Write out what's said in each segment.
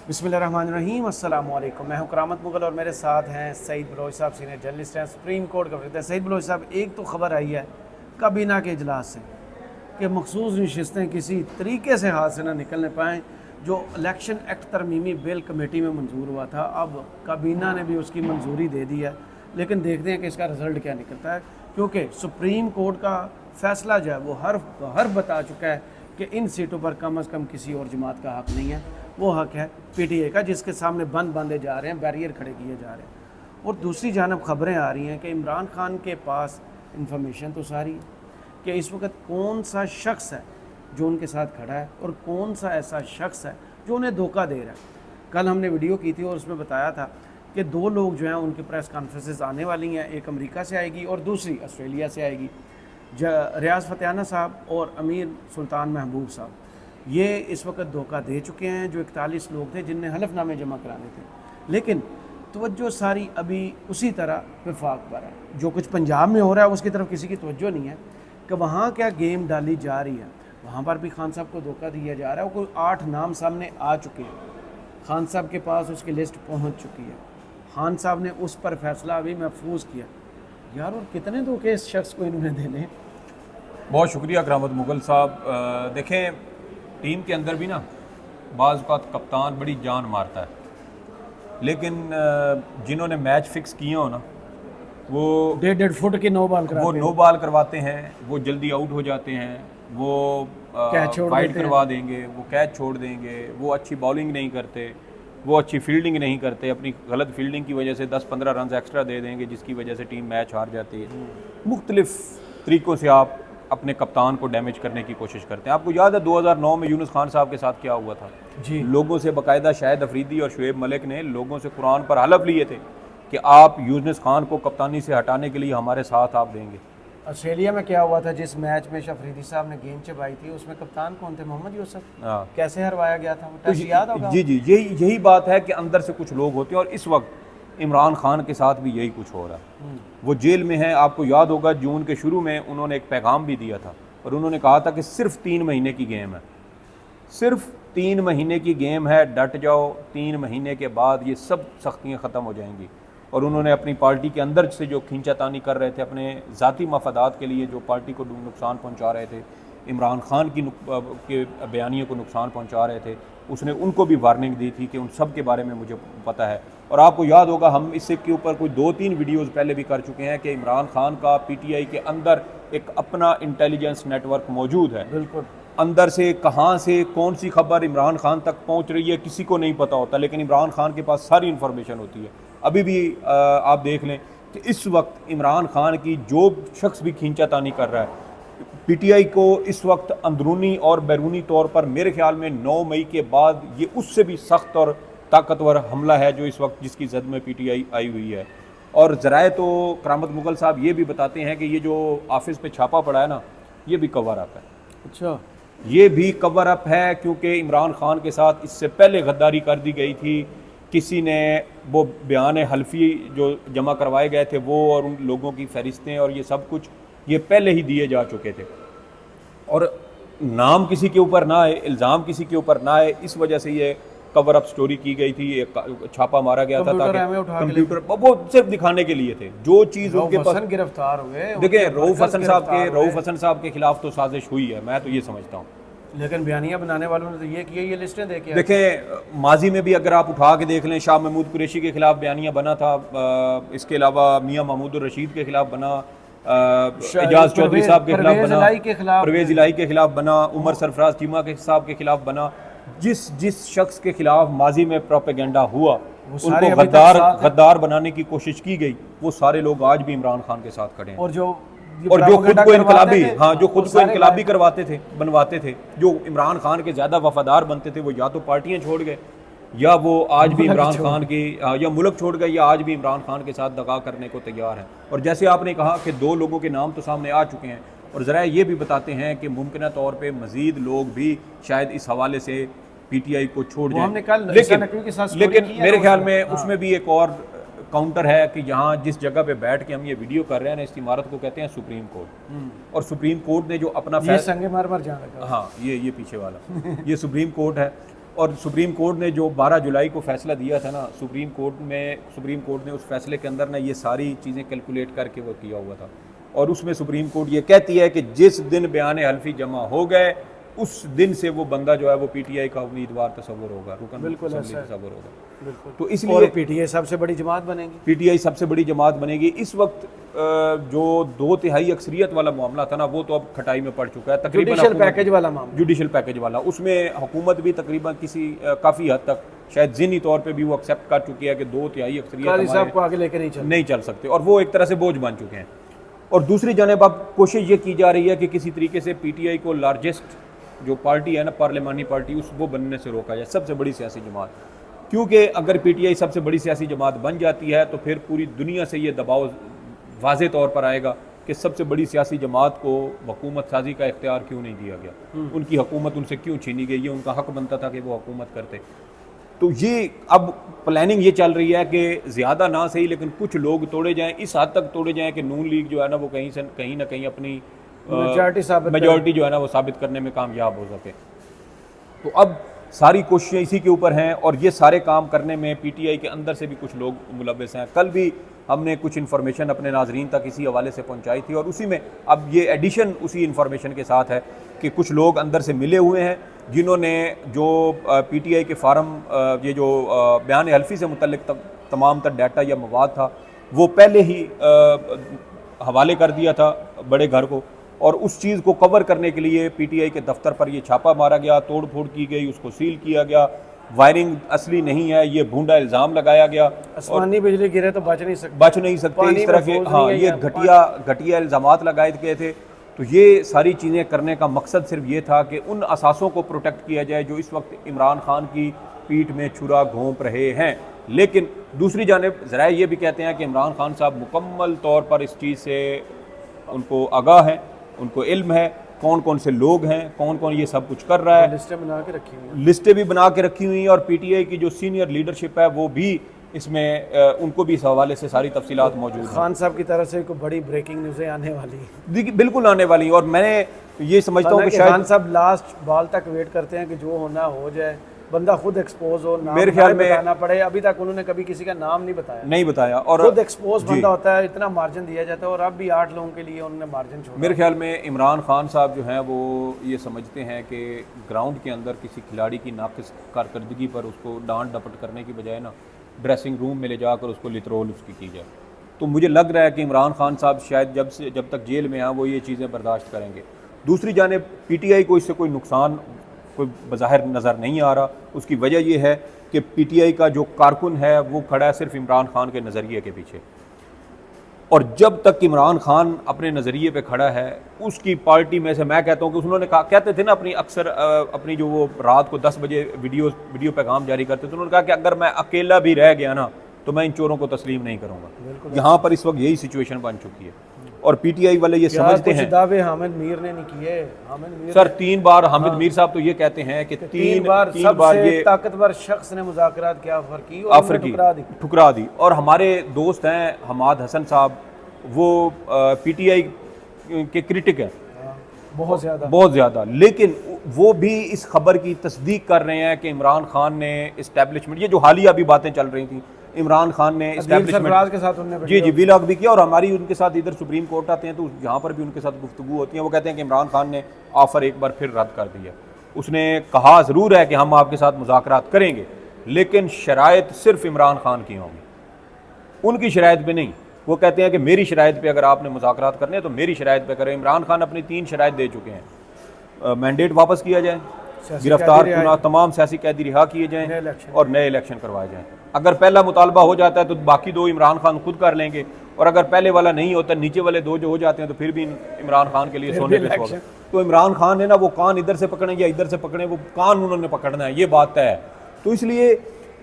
बिस्मिल्लाहिर्रहमानिर्रहीम, अस्सलाम वालेकुम। मैं हूं करामत मुगल और मेरे साथ हैं सईद बलोच साहब, सीनियर जर्नलिस्ट हैं, सुप्रीम कोर्ट का वकील हैं। सईद बलोच साहब, एक तो ख़बर आई है काबीना के इजलास से कि मखसूस नशस्तें किसी तरीके से हाथ से ना निकलने पाएँ। जो इलेक्शन एक्ट तरमीमी बिल कमेटी में मंजूर हुआ था, अब काबीना ने भी उसकी मंजूरी दे दी है, लेकिन देखते हैं कि इसका रिज़ल्ट क्या निकलता है, क्योंकि सुप्रीम कोर्ट का फ़ैसला जो है वो हर बता चुका है कि इन सीटों पर कम से कम किसी और जमात का हक़ नहीं है। वो हक़ है पीटीआई का, जिसके सामने बंद बांधे जा रहे हैं, बैरियर खड़े किए जा रहे हैं। और दूसरी जानब ख़बरें आ रही हैं कि इमरान खान के पास इंफॉर्मेशन तो सारी है कि इस वक्त कौन सा शख्स है जो उनके साथ खड़ा है और कौन सा ऐसा शख्स है जो उन्हें धोखा दे रहा है। कल हमने वीडियो की थी और उसमें बताया था कि दो लोग जो हैं उनकी प्रेस कॉन्फ्रेंसेस आने वाली हैं, एक अमेरिका से आएगी और दूसरी ऑस्ट्रेलिया से आएगी। रियाज फतेहाना साहब और अमीर सुल्तान महबूब साहब ये इस वक्त धोखा दे चुके हैं, जो 41 लोग थे जिनने हलफनामे जमा कराने थे। लेकिन तवज्जो सारी अभी उसी तरह वफाक पर है। जो कुछ पंजाब में हो रहा है उसकी तरफ किसी की तवज्जो नहीं है कि वहाँ क्या गेम डाली जा रही है। वहाँ पर भी खान साहब को धोखा दिया जा रहा है। कोई 8 नाम सामने आ चुके हैं, खान साहब के पास उसकी लिस्ट पहुँच चुकी है। खान साहब ने उस पर फैसला अभी महफूज किया। यार, और कितने धोखे इस शख्स को इन्होंने देने। बहुत शुक्रिया करामत मुगल साहब। देखें, टीम के अंदर भी ना बाज़ औक़ात कप्तान बड़ी जान मारता है, लेकिन जिन्होंने मैच फिक्स किए हो ना, वो 1.5 फुट की नो बॉल करवाते हैं, वो जल्दी आउट हो जाते हैं, वो वाइड करवा देंगे, वो कैच छोड़ देंगे, वो अच्छी बॉलिंग नहीं करते, वो अच्छी फील्डिंग नहीं करते, अपनी गलत फील्डिंग की वजह से 10-15 रन एक्स्ट्रा दे देंगे, जिसकी वजह से टीम मैच हार जाती है। मुख्तलिफ तरीक़ों से आप अपने कप्तान को डैमेज करने की कोशिश करते हैं। आपको याद है 2009 में यूनुस खान साहब के साथ क्या हुआ था जी। लोगों से बाकायदा शाहिद अफरीदी और शुएब मलिक ने लोगों से कुरान पर हलफ लिए थे कि आप यूनुस खान को कप्तानी से हटाने के लिए हमारे साथ आप देंगे। ऑस्ट्रेलिया में क्या हुआ था, जिस मैच में अफरीदी साहब ने गेंद चबाई थी, उसमें कप्तान कौन थे? मोहम्मद यूसुफ। कैसे हरवाया गया था? तो याद होगा? जी जी, यही बात है कि अंदर से कुछ लोग होते हैं, और इस वक्त इमरान खान के साथ भी यही कुछ हो रहा है। वो जेल में है। आपको याद होगा जून के शुरू में उन्होंने एक पैगाम भी दिया था और उन्होंने कहा था कि सिर्फ 3 महीने की गेम है, सिर्फ 3 महीने की गेम है, डट जाओ, 3 महीने के बाद ये सब सख्तियाँ ख़त्म हो जाएंगी। और उन्होंने अपनी पार्टी के अंदर से जो खींचातानी कर रहे थे, अपने ज़ाती मफादात के लिए जो पार्टी को नुकसान पहुँचा रहे थे, इमरान खान के बयानियों को नुकसान पहुँचा रहे थे, उसने उनको भी वार्निंग दी थी कि उन सब के बारे में मुझे पता है। और आपको याद होगा हम इससे के ऊपर कोई 2-3 वीडियोज़ पहले भी कर चुके हैं कि इमरान खान का पीटीआई के अंदर एक अपना इंटेलिजेंस नेटवर्क मौजूद है। बिल्कुल। अंदर से कहाँ से कौन सी खबर इमरान खान तक पहुँच रही है किसी को नहीं पता होता, लेकिन इमरान खान के पास सारी इन्फॉर्मेशन होती है। अभी भी आप देख लें कि इस वक्त इमरान खान की जो शख्स भी खींचातानी कर रहा है, पीटीआई को इस वक्त अंदरूनी और बैरूनी तौर पर मेरे ख्याल में 9 मई के बाद ये उससे भी सख्त और ताकतवर हमला है जो इस वक्त जिसकी जद में पीटीआई आई हुई है। और ज़राए तो करामत मुगल साहब ये भी बताते हैं कि ये जो ऑफिस पे छापा पड़ा है ना, ये भी कवर अप है। अच्छा, ये भी कवर अप है, क्योंकि इमरान खान के साथ इससे पहले गद्दारी कर दी गई थी। किसी ने वो बयान हल्फी जो जमा करवाए गए थे वो और उन लोगों की फहरिस्तें और ये सब कुछ ये पहले ही दिए जा चुके थे, और नाम किसी के ऊपर ना आए, इल्ज़ाम किसी के ऊपर ना आए, इस वजह से ये कवर अप स्टोरी की गई थी। एक छापा मारा गया था ताकि कंप्यूटर वो सिर्फ दिखाने के लिए थे जो चीज़ उनके पास। गिरफ्तार हुए। देखिए, रऊफ हसन साहब के खिलाफ तो साजिश हुई है, मैं तो ये समझता हूँ, लेकिन बयानिया बनाने वालों ने तो ये किया, ये लिस्टें देखे। देखें, माजी में भी अगर आप उठा के देख लें, शाह महमूद कुरैशी के खिलाफ बयानिया बना था, इसके अलावा मियां महमूद रशीद के खिलाफ बना, एजाज चौधरी साहब के खिलाफ बना, परवेज़ इलाही के खिलाफ बना, उमर सरफराज चीमा के साहब के खिलाफ बना। जिस शख्स के खिलाफ माजी में प्रोपेगेंडा हुआ, उनको गद्दार बनाने की कोशिश की गई, वो सारे लोग आज भी इमरान खान के साथ खड़े हैं। और जो खुद को इनकलाबी, हाँ, जो खुद को इनकलाबी बनवाते थे, जो इमरान खान के ज़्यादा वफादार बनते थे, वो या तो पार्टियाँ छोड़ गए या वो आज भी इमरान खान की या मुल्क छोड़ गए या आज भी इमरान खान के साथ दगा करने को तैयार हैं। और जैसे आपने कहा कि 2 लोगों के नाम तो सामने आ चुके हैं, और ज़रा ये भी बताते हैं कि मुमकिन तौर पे मज़ीद लोग भी शायद इस हवाले से पीटीआई को छोड़ जाएं। लेकिन मेरे ख्याल में उसमें भी एक और काउंटर है कि यहाँ जिस जगह पे बैठ के हम ये वीडियो कर रहे हैं ना, इस इमारत को कहते हैं सुप्रीम कोर्ट। और सुप्रीम कोर्ट ने जो अपना संगे मार जहाँ लगा, हाँ, ये पीछे वाला ये सुप्रीम कोर्ट है। और सुप्रीम कोर्ट ने जो 12 जुलाई को फैसला दिया था ना, सुप्रीम कोर्ट ने उस फैसले के अंदर ना ये सारी चीज़ें कैलकुलेट करके वो किया हुआ था। और उसमें सुप्रीम कोर्ट ये कहती है कि जिस दिन बयान हल्फी जमा हो गए उस दिन से वो बंदा जो है वो पीटीआई का उम्मीदवार तस्वर होगा, रुकन बिल्कुल तस्वर होगा। बिल्कुल। तो इसलिए पीटीआई सबसे बड़ी जमात बनेगी, पीटीआई सबसे बड़ी जमात बनेगी। इस वक्त जो 2/3 अक्सरियत वाला मामला था ना, वो तो अब खटाई में पड़ चुका है तकरीबन। जुडिशल पैकेज वाला मामला, जुडिशल पैकेज वाला, उसमें हुकूमत भी तकरीबन काफ़ी हद तक शायद ज़हनी तौर पे भी वो एक्सेप्ट कर चुकी है कि 2/3 अक्सरियत साहब को आगे लेकर नहीं चल सकते, और वो एक तरह से बोझ बन चुके हैं। और दूसरी जानब अब कोशिश ये की जा रही है कि किसी तरीके से पीटीआई को लार्जेस्ट जो पार्टी है ना, पार्लियामानी पार्टी, वो बनने से रोका जाए, सबसे बड़ी सियासी जमात। क्योंकि अगर पीटीआई सबसे बड़ी सियासी जमात बन जाती है तो फिर पूरी दुनिया से ये दबाव वाज़े तौर पर आएगा कि सबसे बड़ी सियासी जमात को हुकूमत साजी का इख्तियार क्यों नहीं दिया गया, उनकी हुकूमत उनसे क्यों छीनी गई, ये उनका हक बनता था कि वो हुकूमत करते। तो ये अब प्लानिंग ये चल रही है कि ज़्यादा ना सही लेकिन कुछ लोग तोड़े जाएं, इस हद तक तोड़े जाएं कि नून लीग जो है ना वो कहीं ना कहीं अपनी मेजॉरिटी जो है ना वो साबित करने में कामयाब हो सके। तो अब सारी कोशिशें इसी के ऊपर हैं, और ये सारे काम करने में पीटीआई के अंदर से भी कुछ लोग मुलव्वस हैं। कल भी हमने कुछ इन्फॉर्मेशन अपने नाजरीन तक इसी हवाले से पहुंचाई थी, और उसी में अब ये एडिशन उसी इन्फॉर्मेशन के साथ है कि कुछ लोग अंदर से मिले हुए हैं जिन्होंने जो पीटीआई के फार्म ये जो बयान हल्फी से मुतल्लिक तमाम तर डाटा या मवाद था वो पहले ही हवाले कर दिया था बड़े घर को, और उस चीज़ को कवर करने के लिए पीटीआई के दफ्तर पर ये छापा मारा गया, तोड़ फोड़ की गई, उसको सील किया गया, वायरिंग असली नहीं है ये भूंडा इल्ज़ाम लगाया गया, आसमानी बिजली गिरे तो बच नहीं सकते इस तरह के, हाँ, ये घटिया इल्ज़ामात लगाए गए थे। तो ये सारी चीज़ें करने का मकसद सिर्फ ये था कि उन असासों को प्रोटेक्ट किया जाए जो इस वक्त इमरान खान की पीठ में छुरा घोंप रहे हैं। लेकिन दूसरी जानिब ज़रा ये भी कहते हैं कि इमरान खान साहब मुकम्मल तौर पर इस चीज़ से उनको आगाह है, उनको इल्म है कौन कौन से लोग हैं, कौन कौन ये सब कुछ कर रहा है, लिस्टें भी बना के रखी हुई हैं, और पीटीआई की जो सीनियर लीडरशिप है वो भी इसमें उनको भी इस हवाले से सारी तफसीलात मौजूद हैं। खान साहब की तरफ से कोई बड़ी ब्रेकिंग न्यूज़ें आने वाली है, बिल्कुल आने वाली, और मैं ये समझता हूँ कि खान साहब लास्ट बॉल तक वेट करते हैं कि जो होना हो जाए, बंदा खुद एक्सपोज हो, नाम मेरे ख्याल में बताना पड़े। अभी तक उन्होंने कभी किसी का नाम नहीं बताया, और खुद एक्सपोज बंदा होता है, इतना मार्जिन दिया जाता है, और अब भी 8 लोगों के लिए उन्होंने मार्जिन छोड़ा। मेरे ख्याल में इमरान खान साहब जो हैं वो ये समझते हैं कि ग्राउंड के अंदर किसी खिलाड़ी की नाक़िस कारकर्दगी पर उसको डांट डपट करने की बजाय ना ड्रेसिंग रूम में ले जाकर उसको लितरोल उसकी की जाए। तो मुझे लग रहा है कि इमरान खान साहब शायद जब तक जेल में हैं वो ये चीज़ें बर्दाश्त करेंगे। दूसरी जानिब पीटीआई को इससे कोई नुकसान कोई बज़ाहिर नज़र नहीं आ रहा। उसकी वजह यह है कि पीटीआई का जो कारकुन है वो खड़ा है सिर्फ इमरान खान के नज़रिए के पीछे, और जब तक इमरान खान अपने नज़रिए पे खड़ा है उसकी पार्टी में से, मैं कहता हूँ कि उन्होंने कहा, कहते थे ना अपनी जो वो रात को 10 बजे वीडियो पैगाम जारी करते थे, उन्होंने कहा कि अगर मैं अकेला भी रह गया ना तो मैं इन चोरों को तस्लीम नहीं करूँगा। यहाँ पर इस वक्त यही सिचुएशन बन चुकी है, और पीटीआई वाले ये समझते हैं। दावे हामिद मीर ने नहीं किए। सर 3 बार हामिद मीर साहब तो ये कहते हैं कि तीन बार ये ताकतवर शख्स ने मुज़ाकरात की ऑफर की ठुकरा दी। और हमारे दोस्त हैं हमाद हसन साहब, वो पीटीआई के क्रिटिक हैं बहुत ज़्यादा, लेकिन वो भी इस खबर की तस्दीक कर रहे हैं कि इमरान खान ने इस्टेब्लिशमेंट, ये जो हालिया अभी बातें चल रही थी, इमरान खान ने इस्टेब्लिशमेंट के साथ जी व्लॉग भी किया, और हमारी उनके साथ इधर सुप्रीम कोर्ट आते हैं तो यहाँ पर भी उनके साथ गुफ्तगू होती है। वो कहते हैं कि इमरान खान ने ऑफ़र एक बार फिर रद्द कर दिया। उसने कहा ज़रूर है कि हम आपके साथ मुज़ाकरात करेंगे, लेकिन शराइत सिर्फ इमरान खान की होंगी, उनकी शराइत पे नहीं। वो कहते हैं कि मेरी शराइत पे अगर आपने मुज़ाकरात करने हैं तो मेरी शराइत पे करें। इमरान खान अपनी 3 शराइत दे चुके हैं, मैंडेट वापस किया जाए, गिरफ्तार तमाम सियासी कैदी रिहा किए जाएँ और नए इलेक्शन करवाए जाएँ। अगर पहला मुतालबा हो जाता है तो बाकी 2 इमरान खान खुद कर लेंगे, और अगर पहले वाला नहीं होता, नीचे वाले 2 जो हो जाते हैं तो फिर भी इमरान खान के लिए सोने पे सुहागा। तो इमरान खान ने ना वो कान इधर से पकड़े या इधर से पकड़े, वो कान उन्होंने पकड़ना है, ये बात तय है। तो इसलिए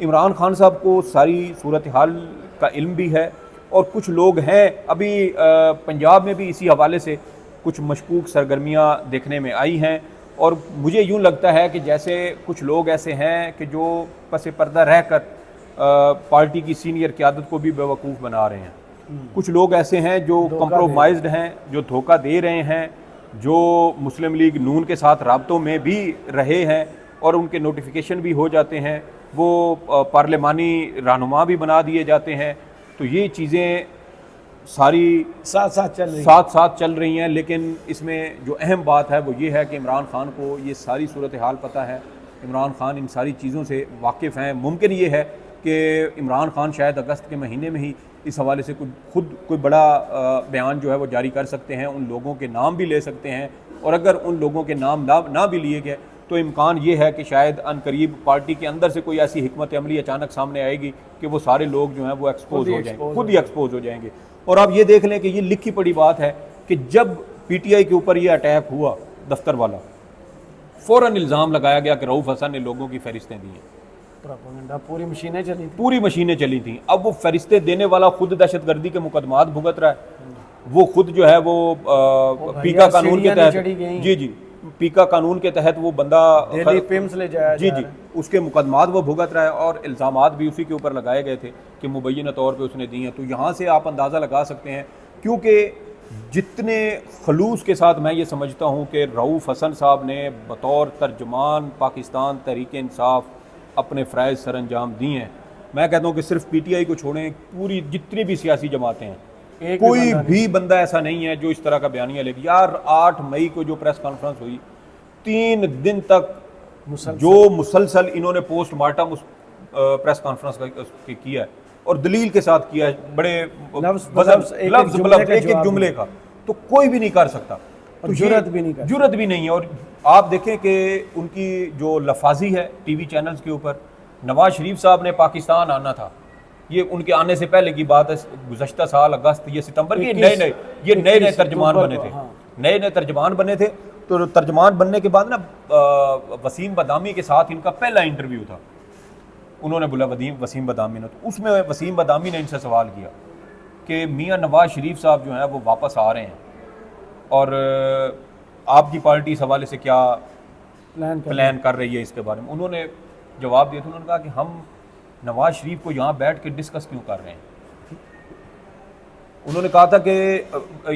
इमरान खान साहब को सारी सूरत हाल का इल्म भी है, और कुछ लोग हैं अभी पंजाब में भी इसी हवाले से कुछ मशकूक सरगर्मियाँ देखने में आई हैं, और मुझे यूँ लगता है कि जैसे कुछ लोग ऐसे हैं कि जो पसे पर्दा रह कर पार्टी की सीनियर क़यादत को भी बेवकूफ़ बना रहे हैं। कुछ लोग ऐसे हैं जो कॉम्प्रोमाइज्ड हैं, जो धोखा दे रहे हैं, जो मुस्लिम लीग नून के साथ राब्तों में भी रहे हैं, और उनके नोटिफिकेशन भी हो जाते हैं, वो पार्लिमानी रहनुमा भी बना दिए जाते हैं। तो ये चीज़ें सारी साथ साथ चल रही हैं। लेकिन इसमें जो अहम बात है वो ये है कि इमरान खान को ये सारी सूरत हाल पता है, इमरान खान इन सारी चीज़ों से वाकिफ़ हैं। मुमकिन ये है कि इमरान खान शायद अगस्त के महीने में ही इस हवाले से खुद कोई बड़ा बयान जो है वो जारी कर सकते हैं, उन लोगों के नाम भी ले सकते हैं, और अगर उन लोगों के नाम ना भी लिए गए तो इम्कान ये है कि शायद अनकरीब पार्टी के अंदर से कोई ऐसी हिकमत अमली अचानक सामने आएगी कि वो सारे लोग जो हैं वो एक्सपोज हो जाएंगे, खुद ही एक्सपोज हो जाएंगे। और आप ये देख लें कि ये लिखी पड़ी बात है कि जब पीटीआई के ऊपर ये अटैक हुआ दफ्तर वाला, फ़ौरन इल्ज़ाम लगाया गया कि रऊफ़ हसन ने लोगों की फहरिस्तें दी हैं। पूरी मशीनें चली थी। अब वो फहरिस्तें देने वाला खुद दहशतगर्दी के मुकदमात भुगत रहा है, वो खुद जो है वो पीका कानून के तहत जी पीका कानून के तहत वो बंदा पिम्स ले जाया जी उसके मुकदमात वो भुगत रहा है, और इल्ज़ामात भी उसी के ऊपर लगाए गए थे कि मुबैना तौर पे उसने दी हैं। तो यहाँ से आप अंदाज़ा लगा सकते हैं, क्योंकि जितने खलूस के साथ मैं ये समझता हूँ कि रऊफ़ हसन साहब ने बतौर तर्जुमान पाकिस्तान तहरीक इंसाफ अपने फ़राइज़ सर अंजाम दिए हैं। मैं कहता हूँ कि सिर्फ पीटीआई को छोड़ें, पूरी जितनी भी सियासी जमातें हैं, कोई भी बंदा ऐसा नहीं है जो इस तरह का बयानिया लेगी। यार 8 मई को जो प्रेस कॉन्फ्रेंस हुई, 3 दिन तक जो मुसलसल इन्होंने पोस्टमार्टम उस प्रेस कॉन्फ्रेंस का किया है और दलील के साथ किया है, बड़े एक जुमले का, तो कोई भी नहीं कर सकता, तो जुर्रत भी नहीं है। और आप देखें कि उनकी जो लफाजी है टीवी चैनल्स के ऊपर, नवाज शरीफ साहब ने पाकिस्तान आना था, ये उनके आने से पहले की बात है, गुज़श्ता साल अगस्त ये सितंबर के नए तर्जमान बने थे, नए तर्जमान बने थे। तो तर्जमान बनने के बाद ना वसीम बदामी के साथ इनका पहला इंटरव्यू था, उन्होंने बोला वसीम बदामी ने, तो उसमें वसीम बदामी ने इनसे सवाल किया कि मियां नवाज शरीफ साहब जो हैं वो वापस आ रहे हैं और आपकी पार्टी इस हवाले से क्या प्लान कर रही है इसके बारे में। उन्होंने जवाब दिया था, उन्होंने कहा कि हम नवाज शरीफ को यहाँ बैठ के डिस्कस क्यों कर रहे हैं। उन्होंने कहा था कि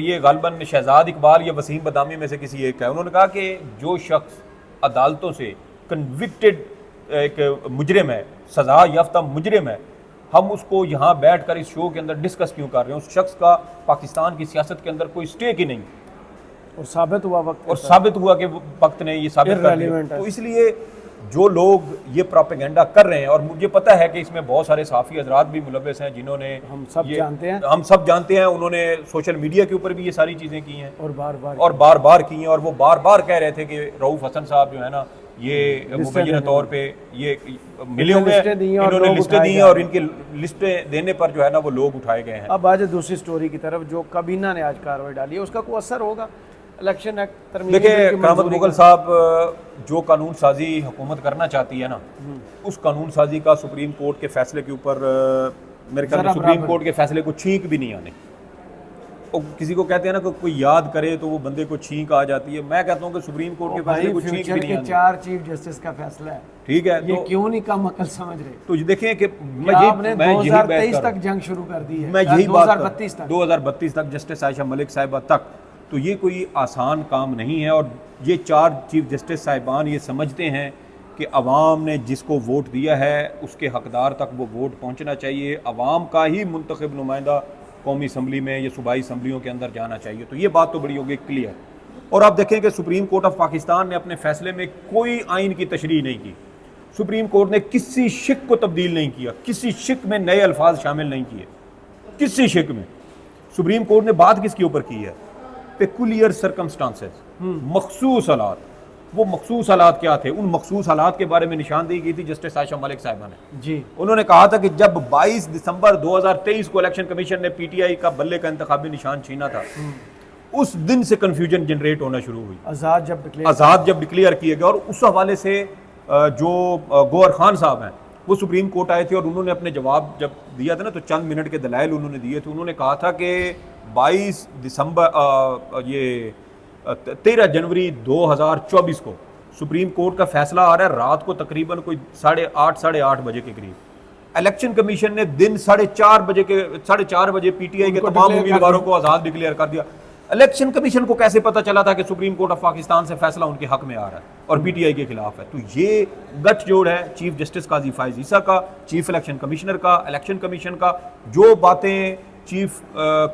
ये गालिबन शहजाद इकबाल या वसीम बदामी में से किसी एक है, उन्होंने कहा कि जो शख्स अदालतों से कन्विक्टेड एक मुजरिम है, सज़ा याफ्ता मुजरिम है, हम उसको यहाँ बैठ कर इस शो के अंदर डिस्कस क्यों कर रहे हैं। उस शख्स का पाकिस्तान की सियासत के अंदर कोई स्टेक ही नहीं, और साबित हुआ कि वक्त ने ये साबित कर दिया। तो इसलिए जो लोग ये प्रोपेगेंडा कर रहे हैं, और मुझे पता है कि इसमें बहुत सारे सहाफ़ी हज़रात भी मुलव्वस हैं जिन्होंने हम सब जानते हैं, उन्होंने सोशल मीडिया के ऊपर भी ये सारी चीज़ें की हैं और बार बार की हैं, और वो बार बार कह रहे थे कि रऊफ़ हसन साहब जो है ना ये मुबैना तौर पे ये मिले हुए हैं, इन्होंने लिस्टें दी हैं और इनकी लिस्टें देने पर जो है ना वो लोग उठाए गए हैं। अब आज दूसरी स्टोरी की तरफ, जो काबीना ने आज कार्रवाई डाली है, उसका कोई असर होगा इलेक्शन एक्ट? देखिए करामत मुगल साहब जो कानून साजी हुकूमत करना चाहती है ना, उस कानून साजी का सुप्रीम कोर्ट के फैसले के ऊपर मेरे ख्याल में सुप्रीम कोर्ट के फैसले को छींक भी नहीं आने। और किसी को कहते हैं ना कि कोई याद करे तो वो बंदे को छींक आ जाती है। मैं कहता हूँ कि सुप्रीम कोर्ट के फैसले को छींक भी नहीं आने। 4 चीफ जस्टिस का फैसला है, ठीक है, ये क्यों नहीं कम अकल समझ रहे? तो देखें कि मैं 2023 तक जंग शुरू कर दी है, मैं यही 2032 तक जस्टिस आयशा मलिक साहिबा तक, तो ये कोई आसान काम नहीं है। और ये 4 चीफ जस्टिस साहिबान ये समझते हैं कि अवाम ने जिसको वोट दिया है उसके हकदार तक वो वोट पहुंचना चाहिए, अवाम का ही मुंतखब नुमाइंदा कौमी असम्बली में या सूबाई असम्बलियों के अंदर जाना चाहिए। तो ये बात तो बड़ी होगी क्लियर। और आप देखें कि सुप्रीम कोर्ट ऑफ पाकिस्तान ने अपने फैसले में कोई आइन की तशरीह नहीं की, सुप्रीम कोर्ट ने किसी शिक को तब्दील नहीं किया, किसी शिक में नए अल्फाज शामिल नहीं किए, किसी शिक में। सुप्रीम कोर्ट ने बात किसके ऊपर की है? पेकुलियर सर्कमस्टांसेस, मखसूस हालात। वो मखसूस हालात क्या थे? उन मखसूस हालात के बारे में निशानदेही की थी जस्टिस आयशा मलिक साहिबा ने जी। उन्होंने कहा था कि जब 22 दिसंबर 2023 को इलेक्शन कमीशन ने पीटीआई का बल्ले का इंतखाबी निशान छीना था, उस दिन से कंफ्यूजन जनरेट होना शुरू हुई, आज़ाद जब डिक्लेयर किए गए। और उस हवाले से जो गौहर खान साहब हैं वो सुप्रीम कोर्ट आए थे और उन्होंने अपने जवाब जब दिया था ना, तो चंद मिनट के दलाइल उन्होंने दिए थे। उन्होंने कहा था कि 22 दिसंबर ये 13 जनवरी 2024 को सुप्रीम कोर्ट का फैसला आ रहा है, रात को तकरीबन कोई 8:30 साढ़े 8 बजे के करीब इलेक्शन कमीशन ने दिन 4:30 बजे पीटीआई के तमाम उम्मीदवारों को आज़ाद डिक्लेयर कर दिया। इलेक्शन कमीशन को कैसे पता चला था कि सुप्रीम कोर्ट ऑफ पाकिस्तान से फैसला उनके हक में आ रहा है और पीटीआई के खिलाफ है? तो ये गठजोड़ है चीफ जस्टिस काजी फायज ईसा का, चीफ इलेक्शन कमिश्नर का, इलेक्शन कमीशन का। जो बातें चीफ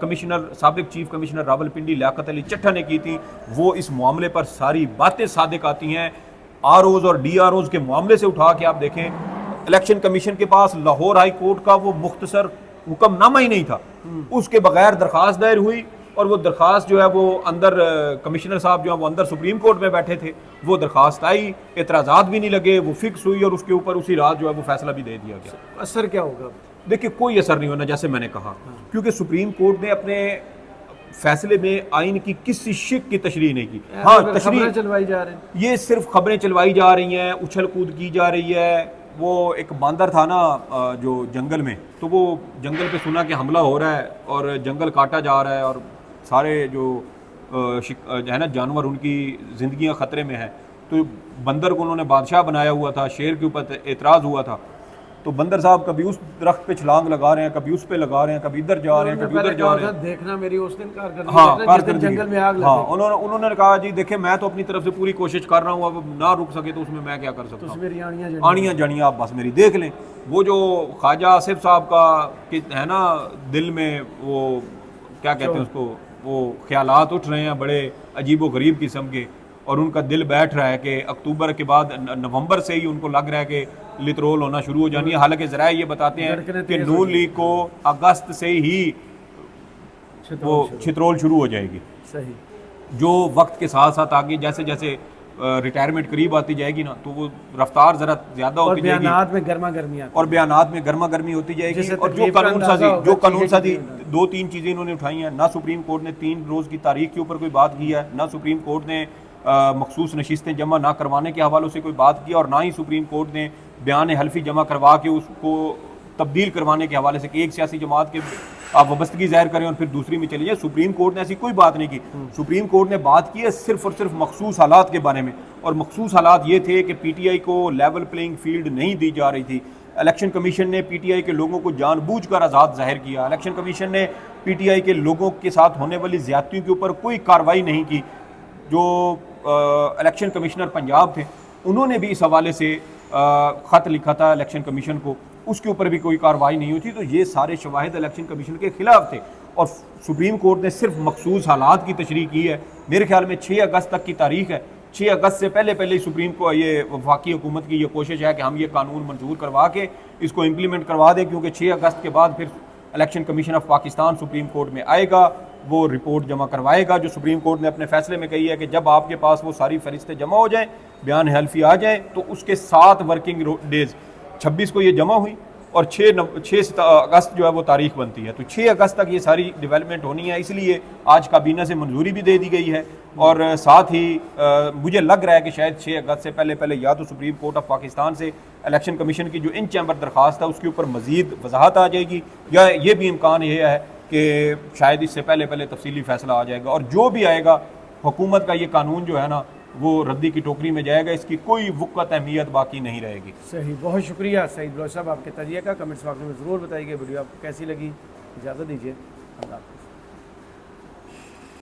कमिश्नर, साबिक चीफ कमिश्नर रावलपिंडी लियाकत अली चट्टा ने की थी, वो इस मामले पर सारी बातें सादिक आती हैं। आरओज और डीआरओज के मामले से उठा के आप देखें, इलेक्शन कमीशन के पास लाहौर हाई कोर्ट का वो मुख्तसर हुक्मनामा ही नहीं था, उसके बगैर दरखास्त दायर हुई और वो दरखास्त जो है वो अंदर कमिश्नर साहब जो है वो अंदर सुप्रीम कोर्ट में बैठे थे, वो दरखास्त आई, एतराज़ात भी नहीं लगे, वो फिक्स हुई और उसके ऊपर उसी रात जो है वो फैसला भी दे दिया गया। असर क्या होगा? देखिए कोई असर नहीं होना, जैसे मैंने कहा, क्योंकि सुप्रीम कोर्ट ने अपने फैसले में आइन की किसी शिक की तशरीह नहीं की। हाँ, तशरीह चलवाई जा रही है, ये सिर्फ खबरें चलवाई जा रही हैं, उछल कूद की जा रही है। वो एक बांदर था ना जो जंगल में, तो वो जंगल पे सुना कि हमला हो रहा है और जंगल काटा जा रहा है और सारे जो है ना जानवर, उनकी ज़िंदगियां ख़तरे में हैं, तो बंदर को उन्होंने बादशाह बनाया हुआ था, शेर के ऊपर एतराज़ हुआ था। तो बंदर साहब कभी उस दरख्त पे छलांग लगा रहे हैं, कभी उस पे लगा रहे हैं, कभी इधर जा रहे हैं, कभी उधर जा रहे हैं। देखना मेरी उस दिन कारकर्दगी, हाँ, कारकर्दगी, जंगल में आग लगी। हाँ, उन्होंने कहा जी देखिए मैं तो अपनी तरफ से पूरी कोशिश कर रहा हूँ, अब ना रुक सके तो उसमें मैं क्या कर सकता हूँ। आनियाँ जड़ियाँ आप बस मेरी देख लें। वो जो ख्वाजा आसिफ साहब का है ना दिल में वो क्या कहते हैं उसको, वो ख्यालात उठ रहे हैं बड़े अजीब व गरीब किस्म के, और उनका दिल बैठ रहा है कि अक्टूबर के बाद नवंबर से ही उनको लग रहा है कि लितरोल होना शुरू हो जानी है। हालांकि ज़रा ये बताते हैं कि नून लीग को अगस्त से ही वो छितरोल शुरू हो जाएगी। सही। जो वक्त के साथ साथ आगे जैसे जैसे रिटायरमेंट करीब आती जाएगी ना, तो वो रफ्तार ज़रा ज़्यादा होती जाएगी, बयानात में गर्मा गर्मी और बयानात में गर्मा गर्मी होती जाएगी। और जो कानून साजी 2-3 चीज़ें इन्होंने उठाई हैं, ना सुप्रीम कोर्ट ने 3 रोज़ की तारीख के ऊपर कोई बात की है, ना सुप्रीम कोर्ट ने मखसूस नशिस्तें जमा ना करवाने के हवालों से कोई बात की, और ना ही सुप्रीम कोर्ट ने बयान हल्फी जमा करवा के उसको तब्दील करवाने के हवाले से कि एक सियासी जमात के आप वाबस्तगी जाहिर करें और फिर दूसरी में चले जाए। सुप्रीम कोर्ट ने ऐसी कोई बात नहीं की। सुप्रीम कोर्ट ने बात की है सिर्फ और सिर्फ मखसूस हालात के बारे में, और मखसूस हालात ये थे कि पीटीआई को लेवल प्लेइंग फील्ड नहीं दी जा रही थी। इलेक्शन कमीशन ने पीटीआई के लोगों को जानबूझकर आज़ाद जाहिर किया। इलेक्शन कमीशन ने पीटीआई के लोगों के साथ होने वाली ज़्यादतियों के ऊपर कोई कार्रवाई नहीं की। जो इलेक्शन कमिश्नर पंजाब थे, उन्होंने भी इस हवाले से ख़त लिखा था इलेक्शन कमीशन को, उसके ऊपर भी कोई कार्रवाई नहीं हुई थी। तो ये सारे शवाहिद इलेक्शन कमीशन के खिलाफ थे, और सुप्रीम कोर्ट ने सिर्फ मखसूस हालात की तशरीह की है। मेरे ख्याल में 6 अगस्त तक की तारीख है। 6 अगस्त से पहले पहले सुप्रीम को ये वफाकी हुकूमत की ये कोशिश है कि हम ये कानून मंजूर करवा के इसको इम्प्लीमेंट करवा दें, क्योंकि 6 अगस्त के बाद फिर election commission of Pakistan supreme court में आएगा, वो रिपोर्ट जमा करवाएगा। जो सुप्रीम कोर्ट ने अपने फैसले में कही है कि जब आपके पास वो सारी फरिश्ते जमा हो जाएं, बयान हल्फी आ जाए, तो उसके 7 वर्किंग डेज, 26 को ये जमा हुई और 6 अगस्त जो है वो तारीख बनती है। तो 6 अगस्त तक ये सारी डेवलपमेंट होनी है, इसलिए आज काबीना से मंजूरी भी दे दी गई है। और साथ ही मुझे लग रहा है कि शायद 6 अगस्त से पहले पहले या तो सुप्रीम कोर्ट ऑफ पाकिस्तान से इलेक्शन कमीशन की जो इन चैम्बर दरख्वास्त है उसके ऊपर मज़ीद वजाहत आ जाएगी, या ये भी इम्कान ये है कि शायद इससे पहले पहले तफसीली फैसला आ जाएगा। और जो भी आएगा, हुकूमत का ये कानून जो है ना वो रद्दी की टोकरी में जाएगा, इसकी कोई वक़्त अहमियत बाकी नहीं रहेगी। सही, बहुत शुक्रिया सईद बलोच साहब आपके तजिए का। कमेंट्स बॉक्स में ज़रूर बताइए वीडियो आपको कैसी लगी। इजाज़त दीजिए, अल्लाह।